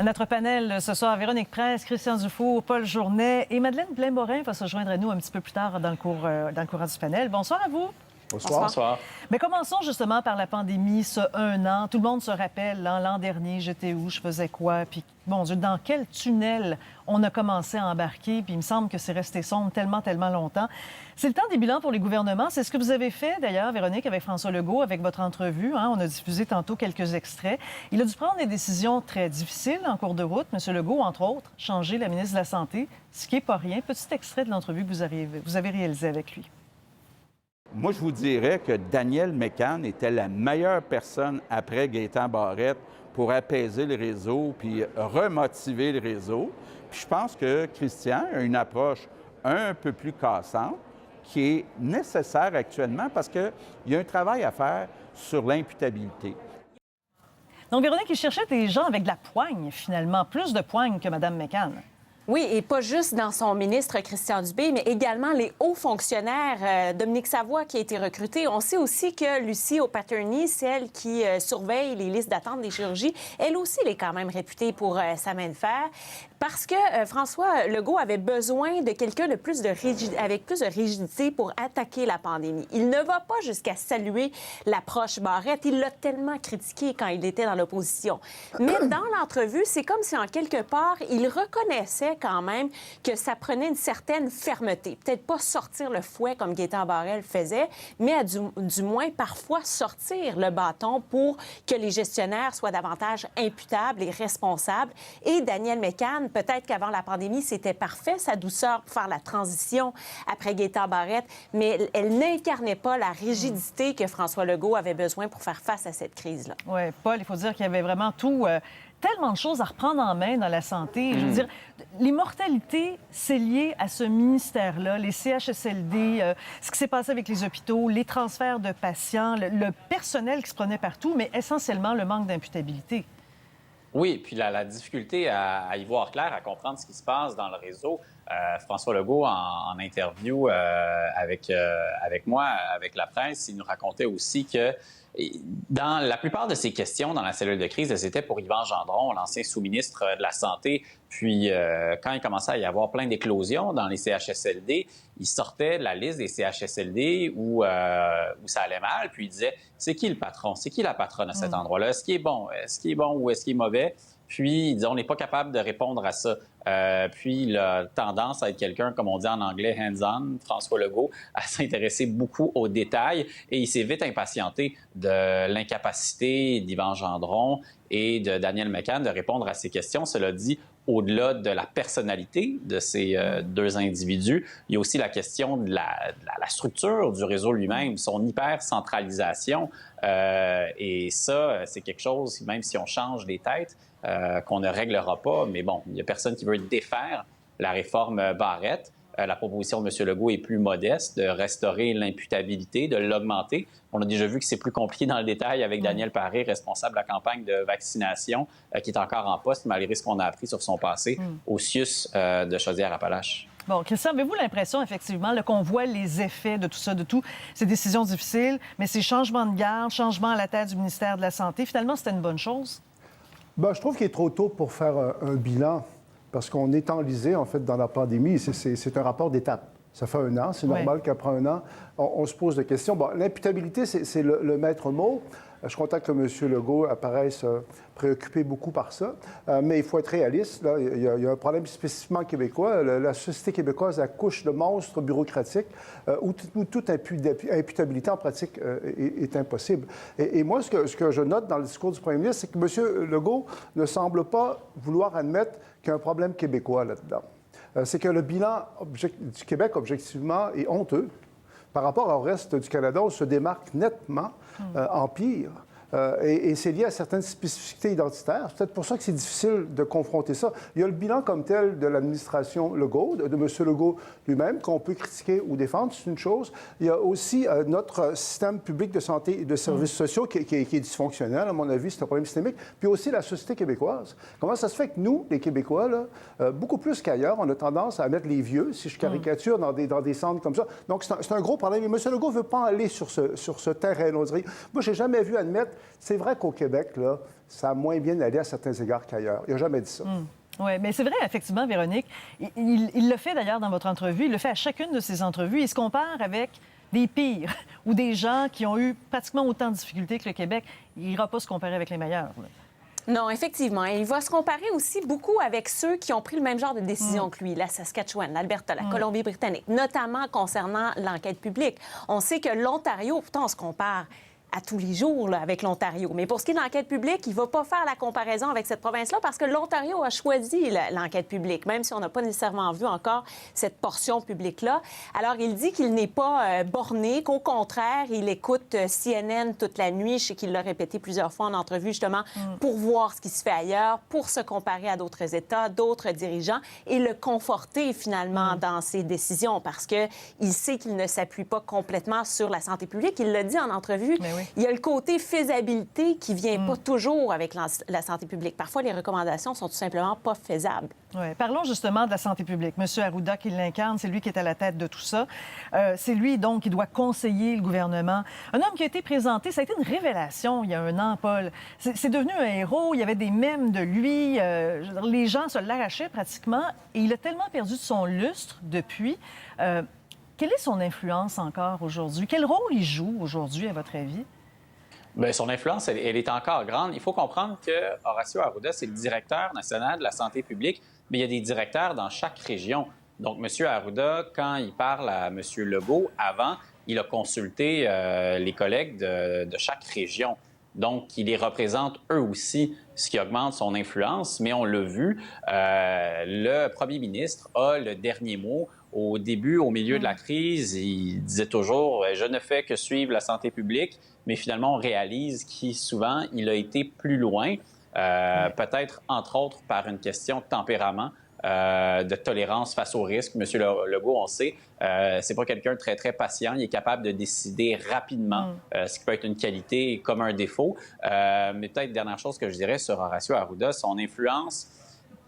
À notre panel ce soir, Véronique Prince, Christian Dufour, Paul Journet et Madeleine Blain-Morin va se joindre à nous un petit peu plus tard dans le courant du panel. Bonsoir à vous. Bonsoir. Bonsoir. Mais commençons justement par la pandémie, ce 1 an. Tout le monde se rappelle, l'an dernier, j'étais où, je faisais quoi, puis mon Dieu, dans quel tunnel on a commencé à embarquer, puis il me semble que c'est resté sombre tellement, tellement longtemps. C'est le temps des bilans pour les gouvernements. C'est ce que vous avez fait, d'ailleurs, Véronique, avec François Legault, avec votre entrevue. On a diffusé tantôt quelques extraits. Il a dû prendre des décisions très difficiles en cours de route. M. Legault, entre autres, changer la ministre de la Santé, ce qui n'est pas rien. Petit extrait de l'entrevue que vous avez réalisée avec lui. Moi, je vous dirais que Daniel Mécan était la meilleure personne après Gaétan Barrette pour apaiser le réseau puis remotiver le réseau. Puis je pense que Christian a une approche un peu plus cassante qui est nécessaire actuellement parce qu'il y a un travail à faire sur l'imputabilité. Donc, Véronique, il cherchait des gens avec de la poigne, finalement, plus de poigne que Mme Mécan. Oui, et pas juste dans son ministre Christian Dubé, mais également les hauts fonctionnaires. Dominique Savoie qui a été recruté. On sait aussi que Lucie O'Patterney, celle qui surveille les listes d'attente des chirurgies, elle aussi, elle est quand même réputée pour sa main de fer. Parce que François Legault avait besoin de quelqu'un avec plus de rigidité pour attaquer la pandémie. Il ne va pas jusqu'à saluer l'approche Barrette. Il l'a tellement critiqué quand il était dans l'opposition. Mais dans l'entrevue, c'est comme si, en quelque part, il reconnaissait quand même que ça prenait une certaine fermeté. Peut-être pas sortir le fouet comme Gaétan Barrette faisait, mais du moins parfois sortir le bâton pour que les gestionnaires soient davantage imputables et responsables. Et Daniel Mécan, peut-être qu'avant la pandémie, c'était parfait, sa douceur pour faire la transition après Gaétan Barrette, mais elle n'incarnait pas la rigidité que François Legault avait besoin pour faire face à cette crise-là. Oui, Paul, il faut dire qu'il y avait vraiment tout... tellement de choses à reprendre en main dans la santé. Je veux dire, l'immortalité, c'est lié à ce ministère-là, les CHSLD, ce qui s'est passé avec les hôpitaux, les transferts de patients, le personnel qui se prenait partout, mais essentiellement le manque d'imputabilité. Oui, puis la difficulté à y voir clair, à comprendre ce qui se passe dans le réseau. François Legault, en interview avec moi, avec la presse, il nous racontait aussi que dans la plupart de ses questions dans la cellule de crise, elles étaient pour Yvan Gendron, l'ancien sous-ministre de la Santé. Puis, quand il commençait à y avoir plein d'éclosions dans les CHSLD, il sortait de la liste des CHSLD où ça allait mal, puis il disait « C'est qui le patron? C'est qui la patronne à cet endroit-là? Est-ce qu'il est bon? Est-ce qu'il est bon ou est-ce qu'il est mauvais? » Puis, il disait « On n'est pas capable de répondre à ça. » Puis, il a tendance à être quelqu'un, comme on dit en anglais, hands-on, François Legault, à s'intéresser beaucoup aux détails. Et il s'est vite impatienté de l'incapacité d'Yvan Gendron et de Daniel Mécan de répondre à ces questions. Cela dit, au-delà de la personnalité de ces deux individus, il y a aussi la question de la structure du réseau lui-même, son hyper-centralisation. Et ça, c'est quelque chose, même si on change les têtes, qu'on ne réglera pas. Mais bon, il n'y a personne qui veut défaire la réforme Barrette. La proposition de M. Legault est plus modeste, de restaurer l'imputabilité, de l'augmenter. On a déjà vu que c'est plus compliqué dans le détail avec Daniel Paré, responsable de la campagne de vaccination, qui est encore en poste, malgré ce qu'on a appris sur son passé au CIUS de Chaudière-Appalaches. Bon, Christian, avez-vous l'impression, effectivement, qu'on voit les effets de tout ça, de toutes ces décisions difficiles, mais ces changements de garde, changements à la tête du ministère de la Santé, finalement, c'était une bonne chose? Bien, je trouve qu'il est trop tôt pour faire un bilan, parce qu'on est enlisé, en fait, dans la pandémie. C'est un rapport d'étape. Ça fait 1 an. C'est normal qu'après 1 an, on se pose des questions. Bon, l'imputabilité, c'est le maître mot. Je suis content que M. Legault apparaisse préoccupé beaucoup par ça. Mais il faut être réaliste. Là. Il y a un problème spécifiquement québécois. La société québécoise accouche de monstres bureaucratiques où toute imputabilité en pratique est impossible. Et moi, ce que je note dans le discours du premier ministre, c'est que M. Legault ne semble pas vouloir admettre qu'il y a un problème québécois là-dedans. C'est que le bilan du Québec, objectivement, est honteux. Par rapport au reste du Canada, on se démarque nettement en pire. Et c'est lié à certaines spécificités identitaires. C'est peut-être pour ça que c'est difficile de confronter ça. Il y a le bilan comme tel de l'administration Legault, de M. Legault lui-même, qu'on peut critiquer ou défendre, c'est une chose. Il y a aussi notre système public de santé et de services sociaux qui est dysfonctionnel, à mon avis, c'est un problème systémique. Puis aussi la société québécoise. Comment ça se fait que nous, les Québécois, là, beaucoup plus qu'ailleurs, on a tendance à mettre les vieux, si je caricature, dans des centres comme ça. Donc, c'est un gros problème. Et M. Legault ne veut pas aller sur ce terrain. On dirait. Moi, je n'ai jamais vu admettre c'est vrai qu'au Québec, là, ça a moins bien allé à certains égards qu'ailleurs. Il n'a jamais dit ça. Oui, mais c'est vrai, effectivement, Véronique. Il le fait d'ailleurs dans votre entrevue. Il le fait à chacune de ses entrevues. Il se compare avec des pires ou des gens qui ont eu pratiquement autant de difficultés que le Québec. Il n'ira pas se comparer avec les meilleurs. Là. Non, effectivement. Il va se comparer aussi beaucoup avec ceux qui ont pris le même genre de décision que lui, la Saskatchewan, l'Alberta, la Colombie-Britannique, notamment concernant l'enquête publique. On sait que l'Ontario, pourtant on se compare à tous les jours là, avec l'Ontario. Mais pour ce qui est de l'enquête publique, il ne va pas faire la comparaison avec cette province-là parce que l'Ontario a choisi l'enquête publique, même si on n'a pas nécessairement vu encore cette portion publique-là. Alors, il dit qu'il n'est pas borné, qu'au contraire, il écoute CNN toute la nuit. Je sais qu'il l'a répété plusieurs fois en entrevue, justement, pour voir ce qui se fait ailleurs, pour se comparer à d'autres États, d'autres dirigeants et le conforter finalement dans ses décisions parce qu'il sait qu'il ne s'appuie pas complètement sur la santé publique. Il l'a dit en entrevue. Il y a le côté faisabilité qui vient pas toujours avec la santé publique. Parfois, les recommandations sont tout simplement pas faisables. Oui. Parlons justement de la santé publique. Monsieur Arruda qui l'incarne, c'est lui qui est à la tête de tout ça. C'est lui, donc, qui doit conseiller le gouvernement. Un homme qui a été présenté, ça a été une révélation il y a un an, Paul. C'est devenu un héros. Il y avait des mèmes de lui. Les gens se l'arrachaient pratiquement. Et il a tellement perdu de son lustre depuis. Quelle est son influence encore aujourd'hui? Quel rôle il joue aujourd'hui, à votre avis? Bien, son influence, elle est encore grande. Il faut comprendre que Horacio Arruda, c'est le directeur national de la santé publique, mais il y a des directeurs dans chaque région. Donc, M. Arruda, quand il parle à M. Legault, avant, il a consulté les collègues de chaque région. Donc, il les représente eux aussi, ce qui augmente son influence. Mais on l'a vu, le premier ministre a le dernier mot. Au début, au milieu de la crise, il disait toujours « Je ne fais que suivre la santé publique », mais finalement, on réalise qu'il, souvent, il a été plus loin, peut-être, entre autres, par une question de tempérament, de tolérance face au risque. M. Legault, on sait, c'est pas quelqu'un de très, très patient. Il est capable de décider rapidement, ce qui peut être une qualité comme un défaut. Mais peut-être, dernière chose que je dirais sur Horacio Arruda, son influence,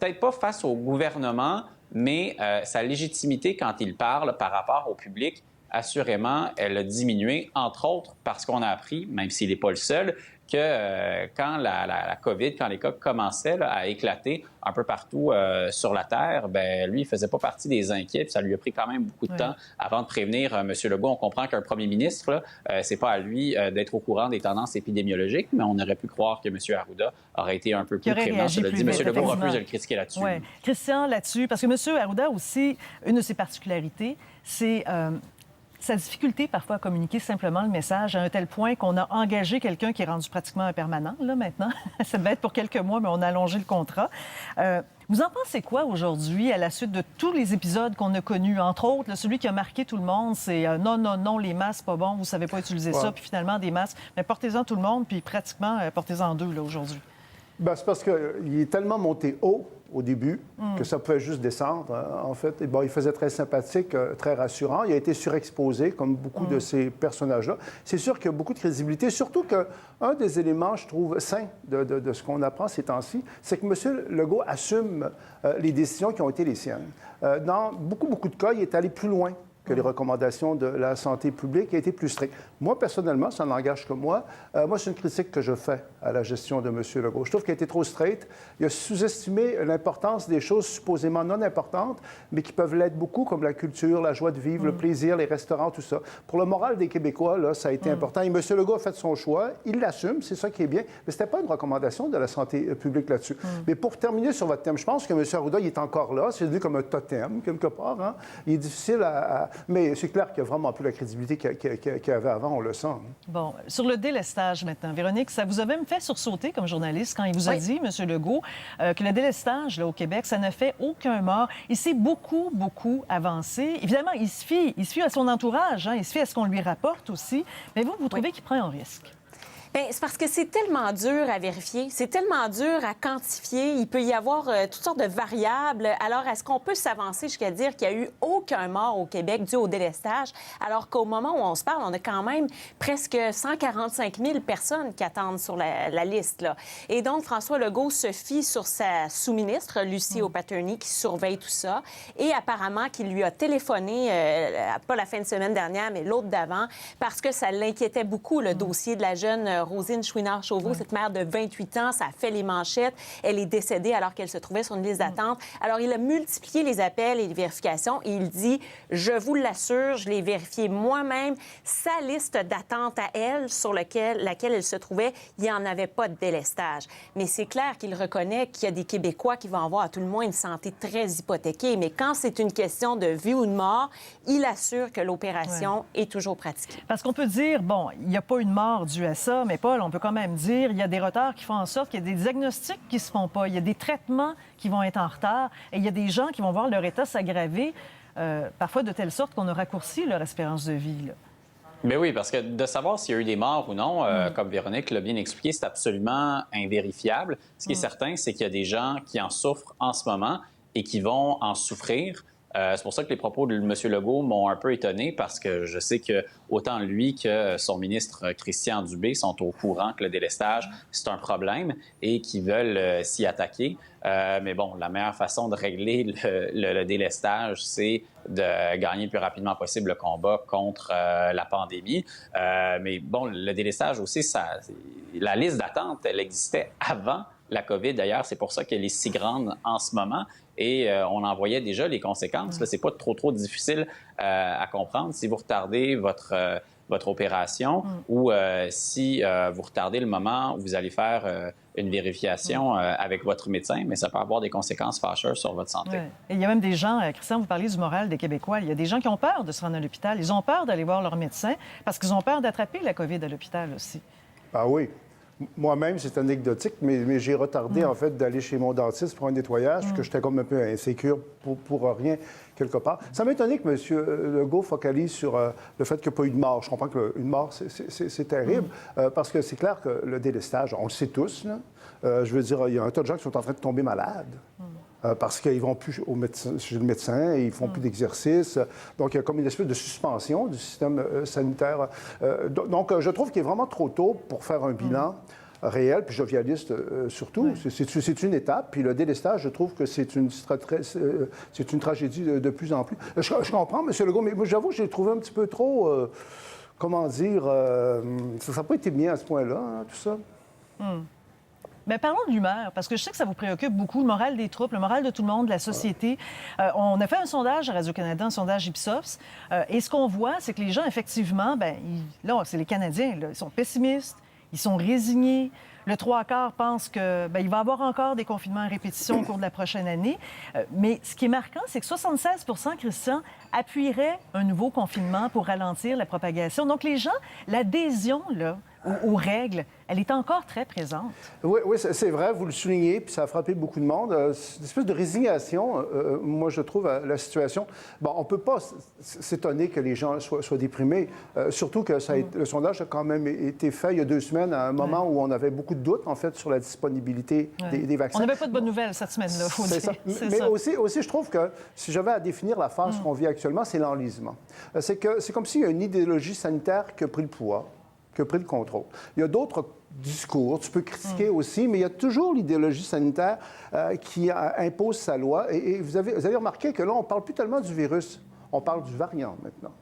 peut-être pas face au gouvernement, mais sa légitimité quand il parle par rapport au public, assurément, elle a diminué, entre autres parce qu'on a appris, même s'il n'est pas le seul, que quand la COVID, quand les cas commençaient à éclater un peu partout sur la Terre, bien, lui, il ne faisait pas partie des inquiets, puis ça lui a pris quand même beaucoup de temps avant de prévenir M. Legault. On comprend qu'un premier ministre, c'est pas à lui d'être au courant des tendances épidémiologiques, mais on aurait pu croire que M. Arruda aurait été un peu plus prévenant. Cela dit, M. Legault refuse de le critiquer là-dessus. Oui. Christian, là-dessus, parce que M. Arruda aussi, une de ses particularités, c'est sa difficulté parfois à communiquer simplement le message à un tel point qu'on a engagé quelqu'un qui est rendu pratiquement un permanent, là, maintenant. Ça devait être pour quelques mois, mais on a allongé le contrat. Vous en pensez quoi aujourd'hui à la suite de tous les épisodes qu'on a connus? Entre autres, là, celui qui a marqué tout le monde, c'est non, les masques, pas bon, vous savez pas utiliser ça, puis finalement, des masques, mais portez-en tout le monde, puis pratiquement, portez-en deux, là, aujourd'hui. Bien, c'est parce qu'il est tellement monté haut au début que ça pouvait juste descendre, en fait. Et bon, il faisait très sympathique, très rassurant. Il a été surexposé, comme beaucoup de ces personnages-là. C'est sûr qu'il y a beaucoup de crédibilité, surtout qu'un des éléments, je trouve, sains de ce qu'on apprend ces temps-ci, c'est que M. Legault assume les décisions qui ont été les siennes. Dans beaucoup de cas, il est allé plus loin que les recommandations de la santé publique a été plus strictes. Moi, personnellement, ça n'engage que moi. Moi, c'est une critique que je fais à la gestion de M. Legault. Je trouve qu'il a été trop straight. Il a sous-estimé l'importance des choses supposément non importantes, mais qui peuvent l'être beaucoup, comme la culture, la joie de vivre, le plaisir, les restaurants, tout ça. Pour le moral des Québécois, là, ça a été important. Et M. Legault a fait son choix. Il l'assume, c'est ça qui est bien. Mais ce n'était pas une recommandation de la santé publique là-dessus. Mais pour terminer sur votre thème, je pense que M. Arruda, il est encore là. C'est devenu comme un totem, quelque part. Hein? Il est difficile à... Mais c'est clair qu'il n'y a vraiment plus la crédibilité qu'il avait avant, on le sent. Bon, sur le délestage maintenant, Véronique, ça vous a même fait sursauter comme journaliste quand il vous a dit, M. Legault, que le délestage là, au Québec, ça ne fait aucun mort. Il s'est beaucoup avancé. Évidemment, il se fie à son entourage, hein, il se fie à ce qu'on lui rapporte aussi. Mais vous trouvez qu'il prend un risque? Bien, c'est parce que c'est tellement dur à vérifier, c'est tellement dur à quantifier. Il peut y avoir toutes sortes de variables. Alors, est-ce qu'on peut s'avancer jusqu'à dire qu'il n'y a eu aucun mort au Québec dû au délestage, alors qu'au moment où on se parle, on a quand même presque 145 000 personnes qui attendent sur la liste, là. Et donc, François Legault se fie sur sa sous-ministre, Lucie O'Patterney, qui surveille tout ça, et apparemment qui lui a téléphoné, pas la fin de semaine dernière, mais l'autre d'avant, parce que ça l'inquiétait beaucoup, le dossier de la jeune Rosine Chouinard-Chauveau, cette mère de 28 ans, ça a fait les manchettes. Elle est décédée alors qu'elle se trouvait sur une liste d'attente. Alors, il a multiplié les appels et les vérifications et il dit, je vous l'assure, je l'ai vérifié moi-même, sa liste d'attente à elle, sur laquelle elle se trouvait, il n'y en avait pas de délestage. Mais c'est clair qu'il reconnaît qu'il y a des Québécois qui vont avoir à tout le moins une santé très hypothéquée. Mais quand c'est une question de vie ou de mort, il assure que l'opération est toujours pratiquée. Parce qu'on peut dire, bon, il n'y a pas une mort due à ça, mais Paul, on peut quand même dire il y a des retards qui font en sorte qu'il y a des diagnostics qui ne se font pas, il y a des traitements qui vont être en retard et il y a des gens qui vont voir leur état s'aggraver, parfois de telle sorte qu'on a raccourci leur espérance de vie. Là. Mais oui, parce que de savoir s'il y a eu des morts ou non, comme Véronique l'a bien expliqué, c'est absolument invérifiable. Ce qui est certain, c'est qu'il y a des gens qui en souffrent en ce moment et qui vont en souffrir. C'est pour ça que les propos de M. Legault m'ont un peu étonné parce que je sais que autant lui que son ministre Christian Dubé sont au courant que le délestage, c'est un problème et qu'ils veulent s'y attaquer. Mais bon, la meilleure façon de régler le délestage, c'est de gagner le plus rapidement possible le combat contre la pandémie. Mais bon, le délestage aussi, la liste d'attente, elle existait avant la COVID. D'ailleurs, c'est pour ça qu'elle est si grande en ce moment. Et on en voyait déjà les conséquences. Là, c'est pas trop difficile à comprendre. Si vous retardez votre opération ou si vous retardez le moment où vous allez faire une vérification avec votre médecin, mais ça peut avoir des conséquences fâcheuses sur votre santé. Ouais. Et il y a même des gens, Christian, vous parliez du moral des Québécois, il y a des gens qui ont peur de se rendre à l'hôpital. Ils ont peur d'aller voir leur médecin parce qu'ils ont peur d'attraper la COVID à l'hôpital aussi. Ah oui. Moi-même, c'est anecdotique, mais j'ai retardé, en fait, d'aller chez mon dentiste pour un nettoyage, parce que j'étais comme un peu insécure pour rien, quelque part. Ça m'étonnait que M. Legault focalise sur le fait qu'il n'y a pas eu de mort. Je comprends qu'une mort, c'est terrible, parce que c'est clair que le délestage, on le sait tous, là, je veux dire, il y a un tas de gens qui sont en train de tomber malades. Parce qu'ils ne vont plus chez le médecin, ils ne font plus d'exercice. Donc, il y a comme une espèce de suspension du système sanitaire. Donc, je trouve qu'il est vraiment trop tôt pour faire un bilan réel, puis jovialiste surtout. Oui. C'est une étape. Puis le délestage, je trouve que c'est une tragédie de plus en plus. Je comprends, M. Legault, mais moi, j'avoue que j'ai trouvé un petit peu trop... comment dire... ça n'a pas été bien à ce point-là, hein, tout ça. Mais parlons de l'humeur, parce que je sais que ça vous préoccupe beaucoup, le moral des troupes, le moral de tout le monde, de la société. On a fait un sondage à Radio-Canada, un sondage Ipsos, et ce qu'on voit, c'est que les gens, effectivement, là, c'est les Canadiens, là, ils sont pessimistes, ils sont résignés. Le 3/4 pense qu'il va y avoir encore des confinements à répétition au cours de la prochaine année. Mais ce qui est marquant, c'est que 76 Christian, appuieraient un nouveau confinement pour ralentir la propagation. Donc, les gens, l'adhésion, là, aux règles, elle est encore très présente. Oui, c'est vrai, vous le soulignez, puis ça a frappé beaucoup de monde. C'est une espèce de résignation, moi, je trouve, à la situation. Bon, on ne peut pas s'étonner que les gens soient déprimés, surtout que le sondage a quand même été fait il y a 2 semaines, à un moment où on avait beaucoup de doutes, en fait, sur la disponibilité des vaccins. On n'avait pas de bonnes nouvelles cette semaine-là, faut dire. Ça. Mais aussi, je trouve que si j'avais à définir la phase qu'on vit actuellement, c'est l'enlisement. C'est comme s'il y a une idéologie sanitaire qui a pris le pouvoir, qui a pris le contrôle. Il y a d'autres discours, tu peux critiquer aussi, mais il y a toujours l'idéologie sanitaire qui impose sa loi. Et vous avez remarqué que là, on ne parle plus tellement du virus, on parle du variant maintenant.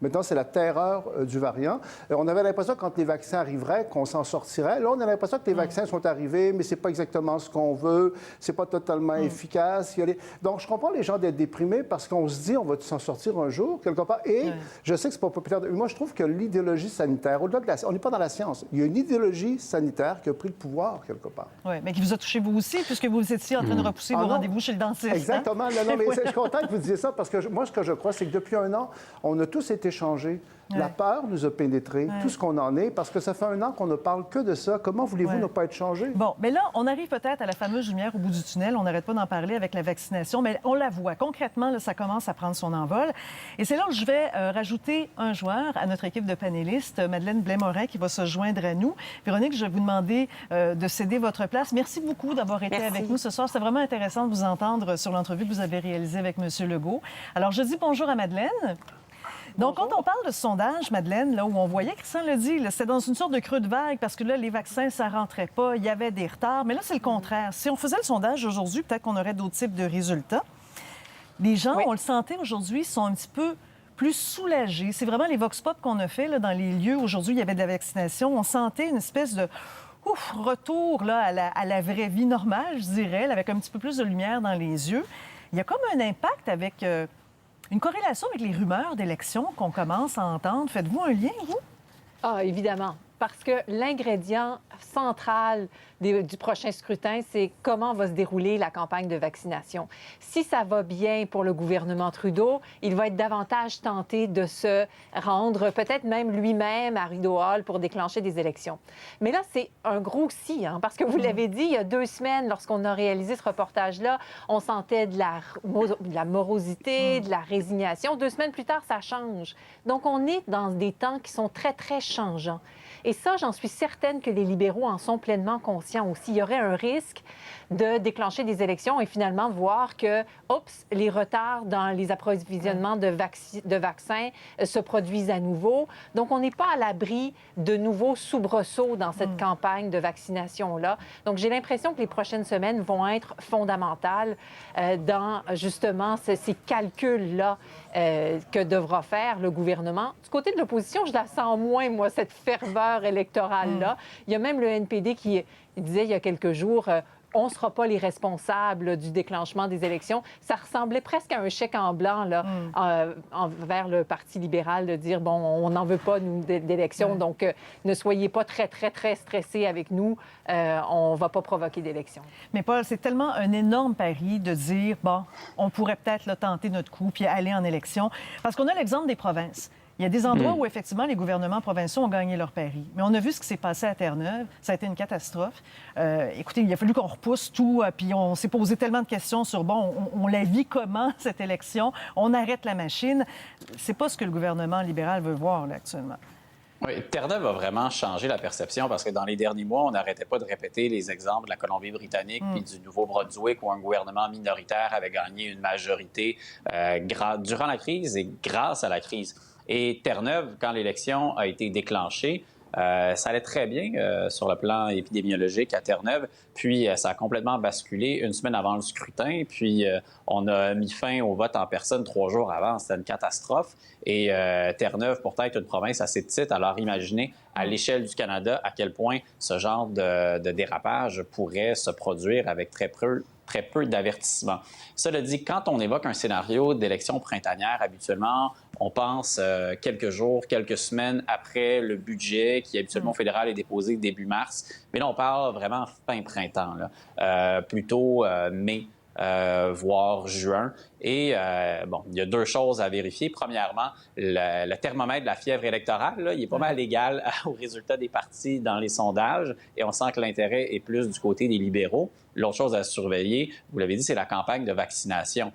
Maintenant, c'est la terreur du variant. On avait l'impression, quand les vaccins arriveraient, qu'on s'en sortirait. Là, on a l'impression que les vaccins sont arrivés, mais ce n'est pas exactement ce qu'on veut. Ce n'est pas totalement efficace. Donc, je comprends les gens d'être déprimés parce qu'on se dit, on va s'en sortir un jour, quelque part. Et je sais que ce n'est pas populaire. Moi, je trouve que l'idéologie sanitaire, au-delà de on n'est pas dans la science. Il y a une idéologie sanitaire qui a pris le pouvoir, quelque part. Oui, mais qui vous a touché vous aussi, puisque vous étiez en train de repousser vos rendez-vous chez le dentiste. Exactement. Hein? Non, mais je suis content que vous disiez ça parce que moi, ce que je crois, c'est que depuis 1 an, on a tous été changés. La peur nous a pénétré, tout ce qu'on en est, parce que ça fait 1 an qu'on ne parle que de ça. Comment voulez-vous ne pas être changé? Bon, mais là, on arrive peut-être à la fameuse lumière au bout du tunnel. On n'arrête pas d'en parler avec la vaccination, mais on la voit. Concrètement, là, ça commence à prendre son envol. Et c'est là où je vais rajouter un joueur à notre équipe de panélistes, Madeleine Blais-Morin, qui va se joindre à nous. Véronique, je vais vous demander de céder votre place. Merci beaucoup d'avoir été avec nous ce soir. C'est vraiment intéressant de vous entendre sur l'entrevue que vous avez réalisée avec M. Legault. Alors, je dis bonjour à Madeleine. Donc, quand on parle de ce sondage, Madeleine, là, où on voyait, Christian l'a dit, c'était dans une sorte de creux de vague parce que là, les vaccins, ça rentrait pas, il y avait des retards. Mais là, c'est le contraire. Si on faisait le sondage aujourd'hui, peut-être qu'on aurait d'autres types de résultats. Les gens, on le sentait aujourd'hui, sont un petit peu plus soulagés. C'est vraiment les vox pop qu'on a fait là, dans les lieux. Aujourd'hui, il y avait de la vaccination. On sentait une espèce de retour là, à la vraie vie normale, je dirais, là, avec un petit peu plus de lumière dans les yeux. Il y a comme un impact avec une corrélation avec les rumeurs d'élections qu'on commence à entendre. Faites-vous un lien, vous? Ah, évidemment. Parce que l'ingrédient central du prochain scrutin, c'est comment va se dérouler la campagne de vaccination. Si ça va bien pour le gouvernement Trudeau, il va être davantage tenté de se rendre, peut-être même lui-même, à Rideau Hall pour déclencher des élections. Mais là, c'est un gros si, hein, parce que vous l'avez dit, il y a 2 semaines, lorsqu'on a réalisé ce reportage-là, on sentait de la morosité, de la résignation. 2 semaines plus tard, ça change. Donc, on est dans des temps qui sont très, très changeants. Et ça, j'en suis certaine que les libéraux en sont pleinement conscients aussi. Il y aurait un risque de déclencher des élections et finalement de voir que, oups, les retards dans les approvisionnements de vaccins se produisent à nouveau. Donc, on n'est pas à l'abri de nouveaux soubresauts dans cette campagne de vaccination-là. Donc, j'ai l'impression que les prochaines semaines vont être fondamentales dans, justement, ces calculs-là que devra faire le gouvernement. Du côté de l'opposition, je la sens moins, moi, cette ferveur électorale-là. Il y a même le NPD qui disait il y a quelques jours on ne sera pas les responsables du déclenchement des élections. Ça ressemblait presque à un chèque en blanc là, envers le Parti libéral de dire, bon, on n'en veut pas, nous, d'élections, donc ne soyez pas très, très, très stressés avec nous. On ne va pas provoquer d'élections. Mais Paul, c'est tellement un énorme pari de dire, bon, on pourrait peut-être là, tenter notre coup puis aller en élection. Parce qu'on a l'exemple des provinces. Il y a des endroits où, effectivement, les gouvernements provinciaux ont gagné leur pari. Mais on a vu ce qui s'est passé à Terre-Neuve. Ça a été une catastrophe. Écoutez, il a fallu qu'on repousse tout. Puis on s'est posé tellement de questions sur, bon, on la vit comment, cette élection? On arrête la machine. C'est pas ce que le gouvernement libéral veut voir, là, actuellement. Oui, Terre-Neuve a vraiment changé la perception parce que dans les derniers mois, on n'arrêtait pas de répéter les exemples de la Colombie-Britannique puis du Nouveau-Brunswick où un gouvernement minoritaire avait gagné une majorité durant la crise et grâce à la crise. Et Terre-Neuve, quand l'élection a été déclenchée, ça allait très bien sur le plan épidémiologique à Terre-Neuve. Puis, ça a complètement basculé une semaine avant le scrutin. Puis, on a mis fin au vote en personne 3 jours avant. C'était une catastrophe. Et Terre-Neuve, pourtant, est une province assez petite. Alors, imaginez, à l'échelle du Canada, à quel point ce genre de dérapage pourrait se produire avec très peu d'avertissement. Cela dit, quand on évoque un scénario d'élection printanière, habituellement, on pense quelques jours, quelques semaines après le budget qui, habituellement, au fédéral est déposé début mars. Mais là, on parle vraiment fin printemps, là. Plutôt mai. Voire juin. Et, bon, il y a 2 choses à vérifier. Premièrement, le thermomètre de la fièvre électorale, là, il est pas mal égal aux résultats des partis dans les sondages et on sent que l'intérêt est plus du côté des libéraux. L'autre chose à surveiller, vous l'avez dit, c'est la campagne de vaccination.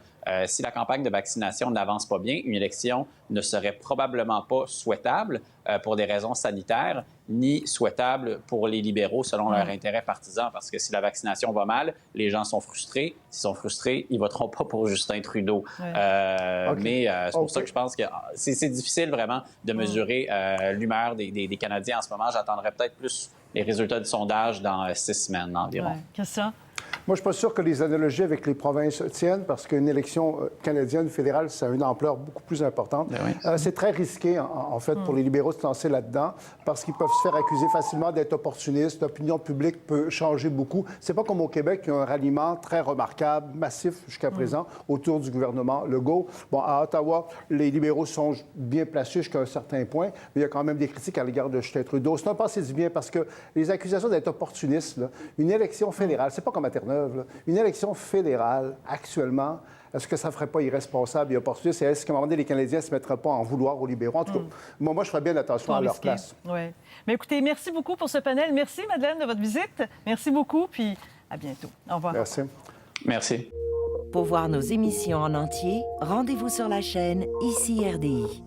Si la campagne de vaccination n'avance pas bien, une élection ne serait probablement pas souhaitable pour des raisons sanitaires, ni souhaitable pour les libéraux selon leur intérêt partisan. Parce que si la vaccination va mal, les gens sont frustrés. S'ils sont frustrés, ils ne voteront pas pour Justin Trudeau. Mais c'est pour ça que je pense que c'est difficile vraiment de mesurer l'humeur des Canadiens en ce moment. J'attendrai peut-être plus les résultats du sondage dans 6 semaines environ. Christian? Moi, je ne suis pas sûr que les analogies avec les provinces tiennent parce qu'une élection canadienne fédérale, ça a une ampleur beaucoup plus importante. C'est très risqué, en fait, pour les libéraux de se lancer là-dedans parce qu'ils peuvent se faire accuser facilement d'être opportunistes. L'opinion publique peut changer beaucoup. C'est pas comme au Québec, il y a un ralliement très remarquable, massif jusqu'à présent, autour du gouvernement Legault. Bon, à Ottawa, les libéraux sont bien placés jusqu'à un certain point, mais il y a quand même des critiques à l'égard de Justin Trudeau. C'est un passé du bien parce que les accusations d'être opportunistes, là, une élection fédérale, c'est pas comme à Terre-Neuve. Une élection fédérale, actuellement, est-ce que ça ne ferait pas irresponsable et opportuniste? Et est-ce qu'à un moment donné, les Canadiens ne se mettraient pas en vouloir aux libéraux? En tout cas, moi, je ferais bien attention à leur place. Oui. Mais écoutez, merci beaucoup pour ce panel. Merci, Madeleine, de votre visite. Merci beaucoup, puis à bientôt. Au revoir. Merci. Merci. Pour voir nos émissions en entier, rendez-vous sur la chaîne ICI RDI.